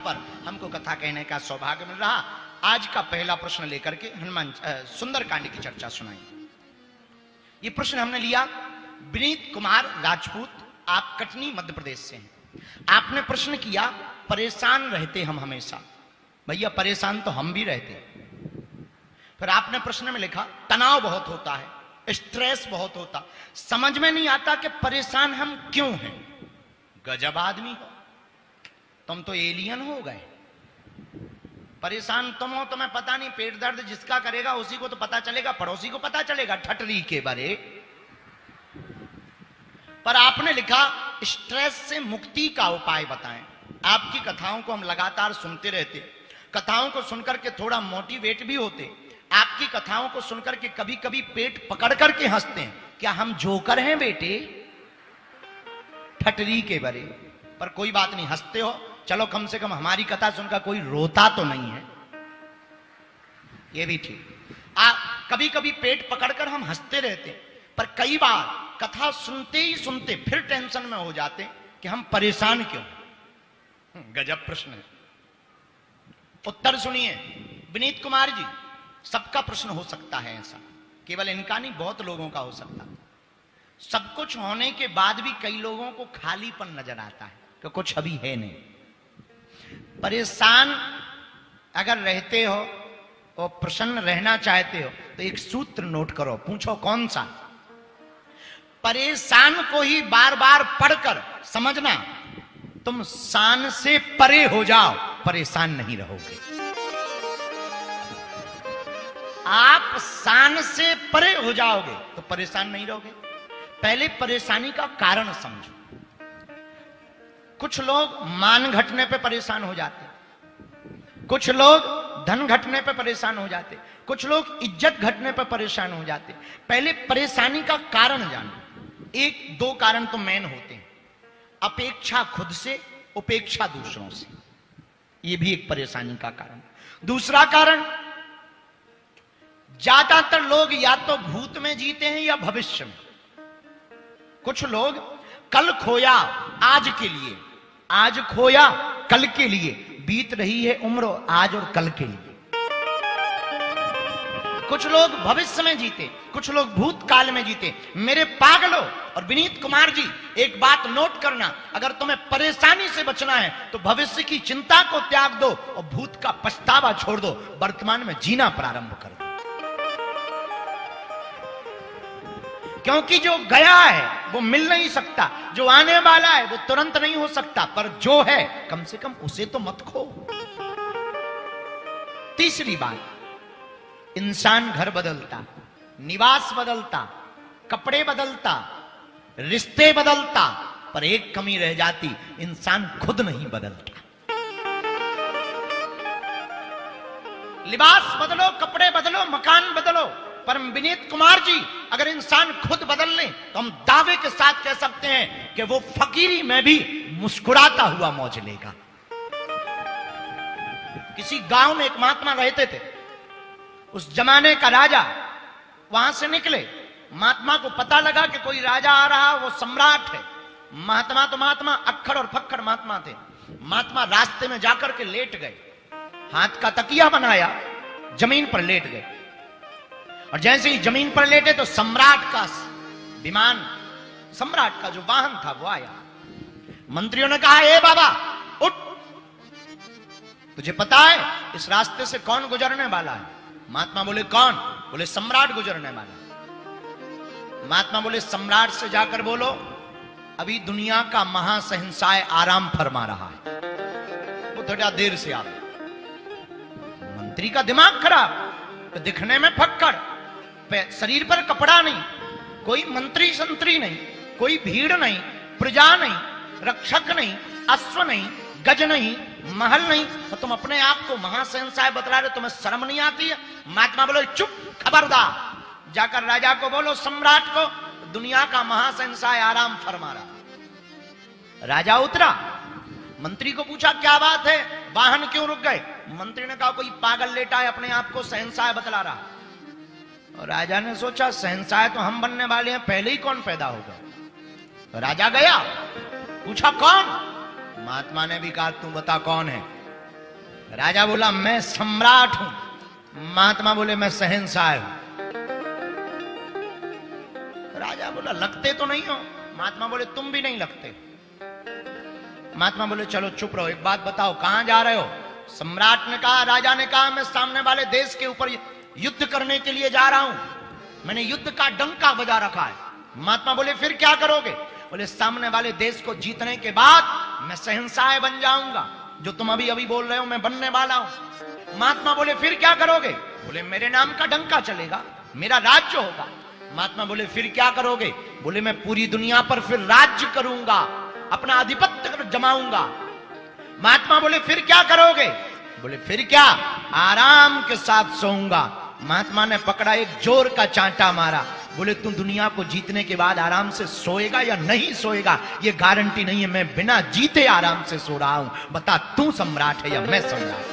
पर हमको कथा कहने का सौभाग्य मिल रहा। आज का पहला प्रश्न लेकर के हनुमान सुंदरकांड की चर्चा सुनाई। ये प्रश्न हमने लिया विनीत कुमार राजपूत, आप कटनी मध्य प्रदेश से हैं। आपने प्रश्न किया परेशान रहते हम हमेशा। भैया परेशान तो हम भी रहते। फिर आपने प्रश्न में लिखा तनाव बहुत होता है, स्ट्रेस बहुत होता, समझ में नहीं आता कि परेशान हम क्यों हैं। गजब आदमी हो तुम, तो एलियन हो गए। परेशान तुम हो, तुम्हें पता नहीं। पेट दर्द जिसका करेगा उसी को तो पता चलेगा, पड़ोसी को पता चलेगा ठटरी के बारे। पर आपने लिखा स्ट्रेस से मुक्ति का उपाय बताएं। आपकी कथाओं को हम लगातार सुनते रहते, कथाओं को सुनकर के थोड़ा मोटिवेट भी होते। आपकी कथाओं को सुनकर के कभी कभी पेट पकड़ करके हंसते हैं। क्या हम जोकर हैं बेटे ठटरी के बारे? पर कोई बात नहीं, हंसते हो, चलो कम से कम हमारी कथा सुनकर कोई रोता तो नहीं है, ये भी ठीक। कभी कभी पेट पकड़कर हम हंसते रहते, पर कई बार कथा सुनते ही सुनते फिर टेंशन में हो जाते कि हम परेशान क्यों। गजब प्रश्न है। उत्तर सुनिए विनीत कुमार जी। सबका प्रश्न हो सकता है ऐसा, केवल इनका नहीं, बहुत लोगों का हो सकता। सब कुछ होने के बाद भी कई लोगों को खालीपन नजर आता है कि कुछ अभी है नहीं। परेशान अगर रहते हो और प्रसन्न रहना चाहते हो तो एक सूत्र नोट करो, पूछो कौन सा। परेशान को ही बार बार पढ़कर समझना तुम शान से परे हो जाओ, परेशान नहीं रहोगे। आप शान से परे हो जाओगे तो परेशान नहीं रहोगे। पहले परेशानी का कारण समझो। कुछ लोग मान घटने पे परेशान हो जाते, कुछ लोग धन घटने पे परेशान हो जाते, कुछ लोग इज्जत घटने पे परेशान हो जाते। पहले परेशानी का कारण जानो। एक दो कारण तो मेन होते हैं। अपेक्षा खुद से, उपेक्षा दूसरों से, यह भी एक परेशानी का कारण। दूसरा कारण, ज्यादातर लोग या तो भूत में जीते हैं या भविष्य में। कुछ लोग कल खोया आज के लिए, आज खोया कल के लिए, बीत रही है उम्र आज और कल के लिए। कुछ लोग भविष्य में जीते, कुछ लोग भूतकाल में जीते। मेरे पागलों और विनीत कुमार जी, एक बात नोट करना, अगर तुम्हें परेशानी से बचना है तो भविष्य की चिंता को त्याग दो और भूत का पछतावा छोड़ दो, वर्तमान में जीना प्रारंभ कर दो। क्योंकि जो गया है वो मिल नहीं सकता, जो आने वाला है वो तुरंत नहीं हो सकता, पर जो है कम से कम उसे तो मत खो। तीसरी बात, इंसान घर बदलता, निवास बदलता, कपड़े बदलता, रिश्ते बदलता, पर एक कमी रह जाती, इंसान खुद नहीं बदलता। लिबास बदलो, कपड़े बदलो, मकान बदलो, पर विनीत कुमार जी अगर इंसान खुद बदल ले तो हम दावे के साथ कह सकते हैं कि वो फकीरी में भी मुस्कुराता हुआ मौज लेगा। किसी गांव में एक महात्मा रहते थे। उस जमाने का राजा वहां से निकले। महात्मा को पता लगा कि कोई राजा आ रहा, वो सम्राट है। महात्मा तो महात्मा, अक्खड़ और फक्खड़ महात्मा थे। महात्मा रास्ते में जाकर के लेट गए, हाथ का तकिया बनाया, जमीन पर लेट गए। और जैसे ही जमीन पर लेटे तो सम्राट का विमान, सम्राट का जो वाहन था वो आया। मंत्रियों ने कहा, ए बाबा उठ, तुझे पता है इस रास्ते से कौन गुजरने वाला है? महात्मा बोले कौन? बोले सम्राट गुजरने वाला। महात्मा बोले सम्राट से जाकर बोलो अभी दुनिया का महाशहंशाह आराम फरमा रहा है, वो थोड़ा देर से आ। मंत्री का दिमाग खराब, तो दिखने में फक्कड़, शरीर पर कपड़ा नहीं, कोई मंत्री संतरी नहीं, कोई भीड़ नहीं, प्रजा नहीं, रक्षक नहीं, अश्व नहीं, गज नहीं, महल नहीं, तो तुम अपने आप को महाशहंशाह बतला रहे, तुम्हें शर्म नहीं आती है? महात्मा बोलो चुप, खबरदार, जाकर राजा को बोलो, सम्राट को, दुनिया का महाशहंशाह आराम फरमा रहा। राजा उतरा, मंत्री को पूछा क्या बात है, वाहन क्यों रुक गए? मंत्री ने कहा कोई पागल लेटा है, अपने आप को शहंशाह बतला रहा। और राजा ने सोचा शहंशाह तो हम बनने वाले हैं, पहले ही कौन पैदा होगा? तो राजा गया, पूछा कौन? महात्मा ने भी कहा तू बता कौन है? राजा बोला मैं सम्राट हूं, महात्मा बोले मैं शहंशाह हूं। राजा बोला लगते तो नहीं हो, महात्मा बोले तुम भी नहीं लगते। महात्मा बोले चलो चुप रहो, एक बात बताओ कहां जा रहे हो? सम्राट ने कहा, राजा ने कहा मैं सामने वाले देश के ऊपर युद्ध करने के लिए जा रहा हूं, मैंने युद्ध का डंका बजा रखा है। महात्मा बोले फिर क्या करोगे? बोले सामने वाले देश को जीतने के बाद मैं शहंशाह बन जाऊंगा, जो तुम अभी अभी बोल रहे हो मैं बनने वाला हूं। महात्मा बोले फिर क्या करोगे? बोले मेरे नाम का डंका चलेगा, मेरा राज्य होगा। महात्मा बोले फिर क्या करोगे? बोले मैं पूरी दुनिया पर फिर राज्य करूंगा, अपना आधिपत्य जमाऊंगा। महात्मा बोले फिर क्या करोगे? बोले फिर क्या, आराम के साथ सोऊंगा। महात्मा ने पकड़ा, एक जोर का चांटा मारा। बोले तू दुनिया को जीतने के बाद आराम से सोएगा या नहीं सोएगा ये गारंटी नहीं है, मैं बिना जीते आराम से सो रहा हूं, बता तू सम्राट है या मैं सम्राट?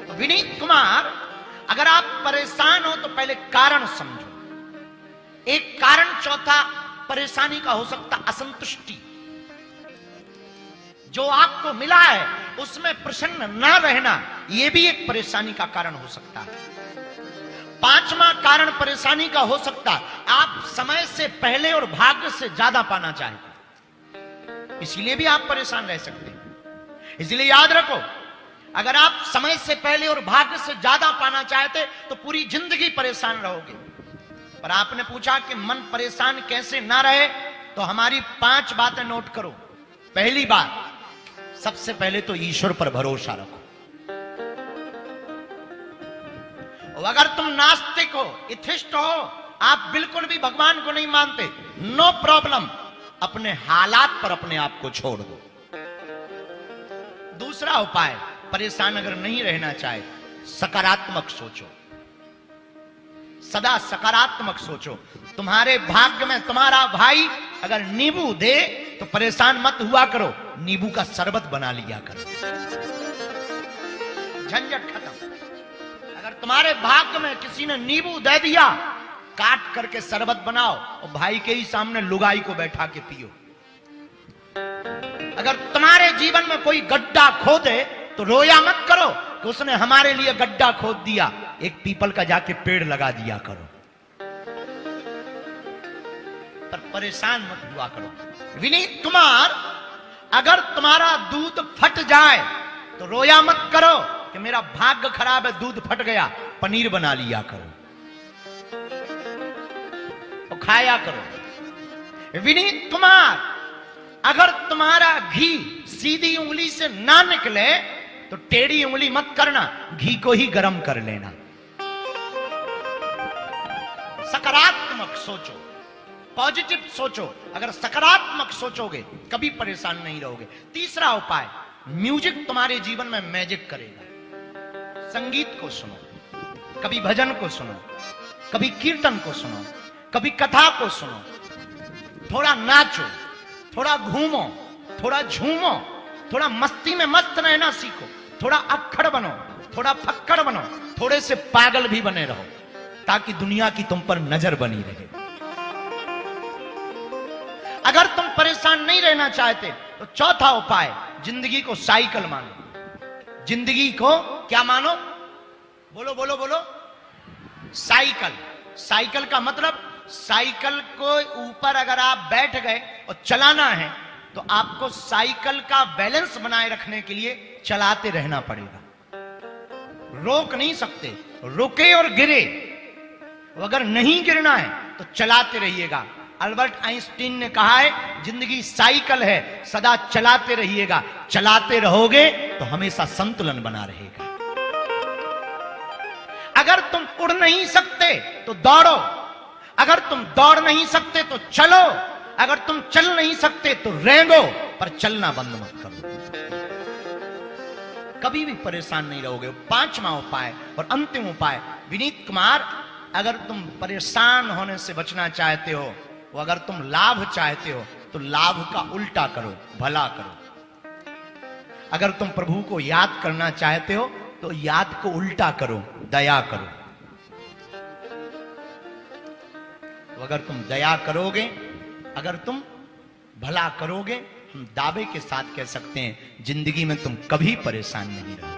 तो विनीत कुमार, अगर आप परेशान हो तो पहले कारण समझो। एक कारण चौथा परेशानी का हो सकता असंतुष्टि, जो आपको मिला है उसमें प्रसन्न ना रहना, यह भी एक परेशानी का कारण हो सकता है। पांचवा कारण परेशानी का हो सकता है आप समय से पहले और भाग्य से ज्यादा पाना चाहते, इसीलिए भी आप परेशान रह सकते हैं। इसलिए याद रखो, अगर आप समय से पहले और भाग्य से ज्यादा पाना चाहते तो पूरी जिंदगी परेशान रहोगे। पर आपने पूछा कि मन परेशान कैसे ना रहे, तो हमारी 5 बातें नोट करो। पहली बात, सबसे पहले तो ईश्वर पर भरोसा रखो। और अगर तुम नास्तिक हो, एथिस्ट हो, आप बिल्कुल भी भगवान को नहीं मानते, नो प्रॉब्लम, अपने हालात पर अपने आप को छोड़ दो। दूसरा उपाय, परेशान अगर नहीं रहना चाहे, सकारात्मक सोचो, सदा सकारात्मक सोचो। तुम्हारे भाग्य में तुम्हारा भाई अगर नींबू दे तो परेशान मत हुआ करो, नींबू का शरबत बना लिया करो, झंझट खत्म। अगर तुम्हारे भाग्य में किसी ने नींबू दे दिया, काट करके शरबत बनाओ और भाई के ही सामने लुगाई को बैठा के पियो। अगर तुम्हारे जीवन में कोई गड्ढा खोदे तो रोया मत करो कि उसने हमारे लिए गड्ढा खोद दिया, एक पीपल का जाके पेड़ लगा दिया करो। पर परेशान मत हुआ करो। विनीत कुमार, अगर तुम्हारा दूध फट जाए तो रोया मत करो कि मेरा भाग्य खराब है, दूध फट गया, पनीर बना लिया करो और खाया करो। विनीत कुमार, अगर तुम्हारा घी सीधी उंगली से ना निकले तो टेढ़ी उंगली मत करना, घी को ही गर्म कर लेना। सकारात्मक सोचो, पॉजिटिव सोचो। अगर सकारात्मक सोचोगे कभी परेशान नहीं रहोगे। तीसरा उपाय, म्यूजिक तुम्हारे जीवन में मैजिक करेगा। संगीत को सुनो, कभी भजन को सुनो, कभी कीर्तन को सुनो, कभी कथा को सुनो, थोड़ा नाचो, थोड़ा घूमो, थोड़ा झूमो, थोड़ा मस्ती में मस्त रहना सीखो, थोड़ा अक्खड़ बनो, थोड़ा फक्कड़ बनो, थोड़े से पागल भी बने रहो, ताकि दुनिया की तुम पर नजर बनी रहे। अगर तुम परेशान नहीं रहना चाहते तो चौथा उपाय, जिंदगी को साइकिल मानो। जिंदगी को क्या मानो? बोलो बोलो बोलो। साइकिल। साइकिल का मतलब, साइकिल को ऊपर अगर आप बैठ गए और चलाना है तो आपको साइकिल का बैलेंस बनाए रखने के लिए चलाते रहना पड़ेगा, रोक नहीं सकते। रुके और गिरे, अगर नहीं गिरना है तो चलाते रहिएगा। अल्बर्ट आइंस्टीन ने कहा है, जिंदगी साइकिल है, सदा चलाते रहिएगा। चलाते रहोगे तो हमेशा संतुलन बना रहेगा। अगर तुम उड़ नहीं सकते तो दौड़ो, अगर तुम दौड़ नहीं सकते तो चलो, अगर तुम चल नहीं सकते तो रेंगो, पर चलना बंद मत करो। कभी भी परेशान नहीं रहोगे। पांचवा उपाय और अंतिम उपाय, विनीत कुमार, अगर तुम परेशान होने से बचना चाहते हो, वो अगर तुम लाभ चाहते हो तो लाभ का उल्टा करो, भला करो। अगर तुम प्रभु को याद करना चाहते हो तो याद को उल्टा करो, दया करो। तो अगर तुम दया करोगे, अगर तुम भला करोगे, हम दावे के साथ कह सकते हैं जिंदगी में तुम कभी परेशान नहीं रहे।